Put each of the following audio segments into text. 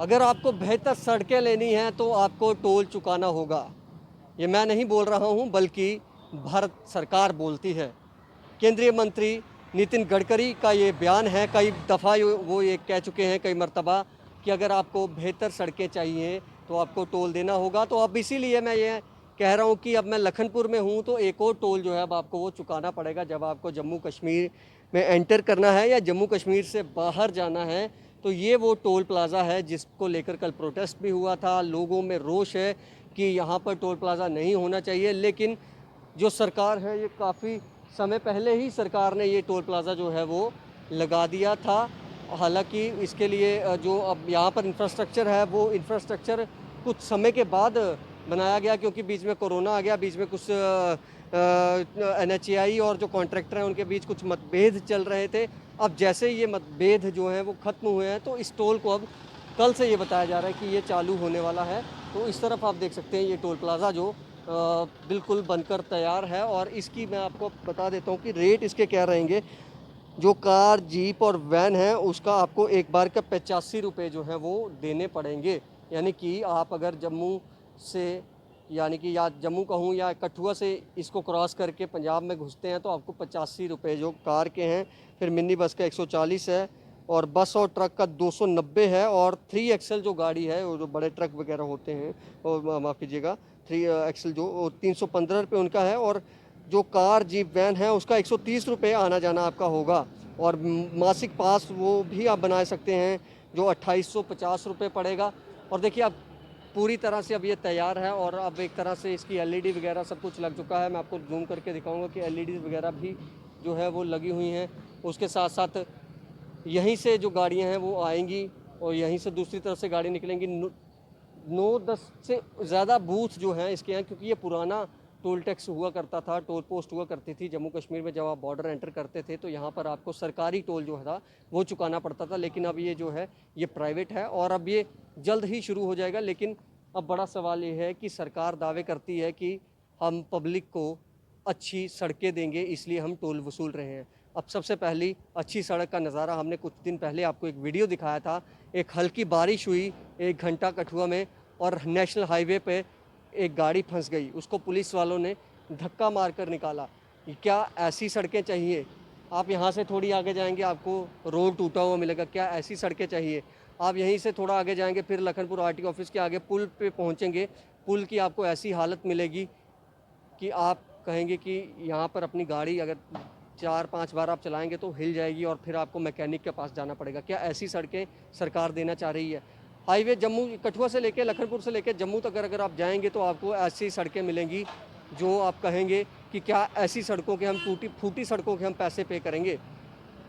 अगर आपको बेहतर सड़कें लेनी हैं तो आपको टोल चुकाना होगा। ये मैं नहीं बोल रहा हूँ, बल्कि भारत सरकार बोलती है। केंद्रीय मंत्री नितिन गडकरी का ये बयान है, कई दफ़ा वो ये कह चुके हैं कई मर्तबा कि अगर आपको बेहतर सड़कें चाहिए तो आपको टोल देना होगा। तो अब इसीलिए मैं ये कह रहा हूँ कि अब मैं लखनपुर में हूँ तो एक और टोल जो है अब आपको वो चुकाना पड़ेगा जब आपको जम्मू कश्मीर में एंटर करना है या जम्मू कश्मीर से बाहर जाना है। तो ये वो टोल प्लाज़ा है जिसको लेकर कल प्रोटेस्ट भी हुआ था, लोगों में रोष है कि यहाँ पर टोल प्लाज़ा नहीं होना चाहिए। लेकिन जो सरकार है, ये काफ़ी समय पहले ही सरकार ने ये टोल प्लाज़ा जो है वो लगा दिया था। हालांकि इसके लिए जो अब यहाँ पर इंफ्रास्ट्रक्चर है वो इंफ्रास्ट्रक्चर कुछ समय के बाद बनाया गया, क्योंकि बीच में कोरोना आ गया, बीच में कुछ NHAI और जो कॉन्ट्रैक्टर हैं उनके बीच कुछ मतभेद चल रहे थे। अब जैसे ये मतभेद जो हैं वो ख़त्म हुए हैं तो इस टोल को अब कल से ये बताया जा रहा है कि ये चालू होने वाला है। तो इस तरफ आप देख सकते हैं ये टोल प्लाज़ा जो बिल्कुल बनकर तैयार है। और इसकी मैं आपको बता देता हूँ कि रेट इसके क्या रहेंगे। जो कार, जीप और वैन है उसका आपको एक बार का 85 रुपये जो है वो देने पड़ेंगे। यानी कि आप अगर जम्मू से, यानी कि या जम्मू कहूँ या कठुआ से इसको क्रॉस करके पंजाब में घुसते हैं तो आपको 85 रुपये जो कार के हैं। फिर मिनी बस का 140 है और बस और ट्रक का 290 है। और 3XL जो गाड़ी है, वो जो बड़े ट्रक वगैरह होते हैं, और माफ़ कीजिएगा 3XL जो 315 रुपये उनका है। और जो कार, जीप, वैन है उसका 130 रुपये आना जाना आपका होगा। और मासिक पास वो भी आप बना सकते हैं जो 2850 रुपये पड़ेगा। और देखिए अब पूरी तरह से अब ये तैयार है और अब एक तरह से इसकी LED वगैरह सब कुछ लग चुका है। मैं आपको जूम करके दिखाऊंगा कि LED वगैरह भी जो है वो लगी हुई हैं। उसके साथ साथ यहीं से जो गाड़ियां हैं वो आएंगी और यहीं से दूसरी तरफ से गाड़ी निकलेंगी। 9-10 से ज़्यादा बूथ जो हैं इसके हैं, क्योंकि ये पुराना टोल टैक्स हुआ करता था, टोल पोस्ट हुआ करती थी जम्मू कश्मीर में। जब आप बॉर्डर एंटर करते थे तो यहाँ पर आपको सरकारी टोल जो था वो चुकाना पड़ता था। लेकिन अब ये जो है ये प्राइवेट है और अब ये जल्द ही शुरू हो जाएगा। लेकिन अब बड़ा सवाल ये है कि सरकार दावे करती है कि हम पब्लिक को अच्छी सड़कें देंगे, इसलिए हम टोल वसूल रहे हैं। अब सबसे पहली अच्छी सड़क का नज़ारा हमने कुछ दिन पहले आपको एक वीडियो दिखाया था। एक हल्की बारिश हुई 1 घंटा कठुआ में और नेशनल हाईवे पे एक गाड़ी फंस गई, उसको पुलिस वालों ने धक्का मारकर निकाला। क्या ऐसी सड़कें चाहिए? आप यहाँ से थोड़ी आगे जाएंगे आपको रोड टूटा हुआ मिलेगा, क्या ऐसी सड़कें चाहिए? आप यहीं से थोड़ा आगे जाएंगे फिर लखनपुर RTO ऑफिस के आगे पुल पे पहुँचेंगे, पुल की आपको ऐसी हालत मिलेगी कि आप कहेंगे कि यहाँ पर अपनी गाड़ी अगर 4-5 बार आप चलाएंगे तो हिल जाएगी और फिर आपको मैकेनिक के पास जाना पड़ेगा। क्या ऐसी सड़कें सरकार देना चाह रही है? हाईवे जम्मू कठुआ से लेकर लखनपुर से लेकर जम्मू तक अगर आप जाएंगे तो आपको ऐसी सड़कें मिलेंगी जो आप कहेंगे कि क्या ऐसी सड़कों के हम टूटी फूटी सड़कों के हम पैसे पे करेंगे?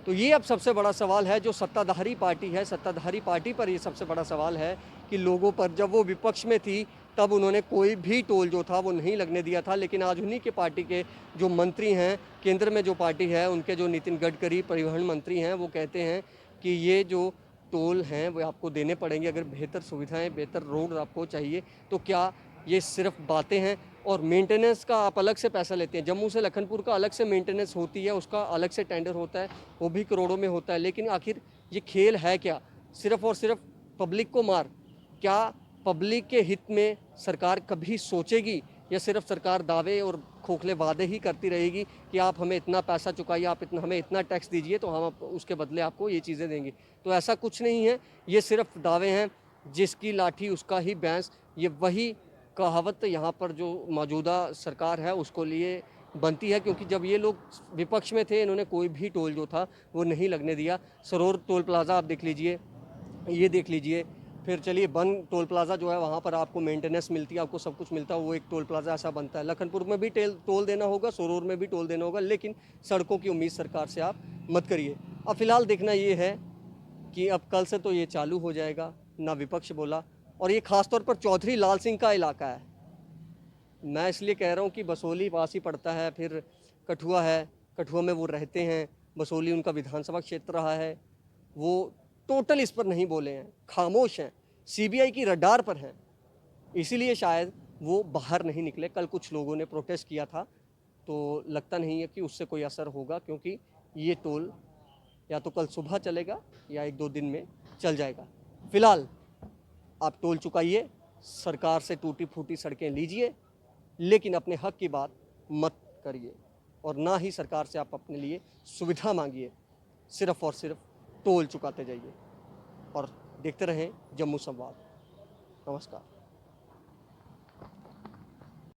तो ये अब सबसे बड़ा सवाल है जो सत्ताधारी पार्टी है, सत्ताधारी पार्टी पर ये सबसे बड़ा सवाल है कि लोगों पर, जब वो विपक्ष में थी तब उन्होंने कोई भी टोल जो था वो नहीं लगने दिया था। लेकिन आज उन्हीं के पार्टी के जो मंत्री हैं, केंद्र में जो पार्टी है उनके जो नितिन गडकरी परिवहन मंत्री हैं, वो कहते हैं कि ये जो टोल हैं वो आपको देने पड़ेंगे अगर बेहतर सुविधाएं, बेहतर रोड आपको चाहिए। तो क्या ये सिर्फ बातें हैं? और मेंटेनेंस का आप अलग से पैसा लेते हैं, जम्मू से लखनपुर का अलग से मेंटेनेंस होती है, उसका अलग से टेंडर होता है, वो भी करोड़ों में होता है। लेकिन आखिर ये खेल है क्या? सिर्फ और सिर्फ पब्लिक को मार। क्या पब्लिक के हित में सरकार कभी सोचेगी या सिर्फ सरकार दावे और खोखले वादे ही करती रहेगी कि आप हमें इतना पैसा चुकाइए, आप हमें इतना टैक्स दीजिए तो हम उसके बदले आपको ये चीज़ें देंगे? तो ऐसा कुछ नहीं है, ये सिर्फ दावे हैं। जिसकी लाठी उसका ही भैंस, ये वही कहावत यहाँ पर जो मौजूदा सरकार है उसको लिए बनती है। क्योंकि जब ये लोग विपक्ष में थे इन्होंने कोई भी टोल जो था वो नहीं लगने दिया। सरोर टोल प्लाज़ा आप देख लीजिए, ये देख लीजिए। फिर चलिए बन टोल प्लाज़ा जो है वहाँ पर आपको मेंटेनेंस मिलती है, आपको सब कुछ मिलता है, वो एक टोल प्लाज़ा ऐसा बनता है। लखनपुर में भी टोल देना होगा, सरोर में भी टोल देना होगा, लेकिन सड़कों की उम्मीद सरकार से आप मत करिए। अब फिलहाल देखना ये है कि अब कल से तो ये चालू हो जाएगा, ना विपक्ष बोला। और ये खासतौर पर चौधरी लाल सिंह का इलाका है। मैं इसलिए कह रहा हूँ कि बसोली पास ही पड़ता है, फिर कठुआ है, कठुआ में वो रहते हैं, बसोली उनका विधानसभा क्षेत्र रहा है। वो टोटल इस पर नहीं बोले हैं, खामोश हैं, CBI की रडार पर हैं। इसीलिए शायद वो बाहर नहीं निकले। कल कुछ लोगों ने प्रोटेस्ट किया था तो लगता नहीं है कि उससे कोई असर होगा, क्योंकि ये टोल या तो कल सुबह चलेगा या 1-2 दिन में चल जाएगा। फिलहाल आप टोल चुकाइए, सरकार से टूटी फूटी सड़कें लीजिए, लेकिन अपने हक की बात मत करिए और ना ही सरकार से आप अपने लिए सुविधा मांगिए, सिर्फ और सिर्फ टोल चुकाते जाइए। और देखते रहें जम्मू संवाद। नमस्कार।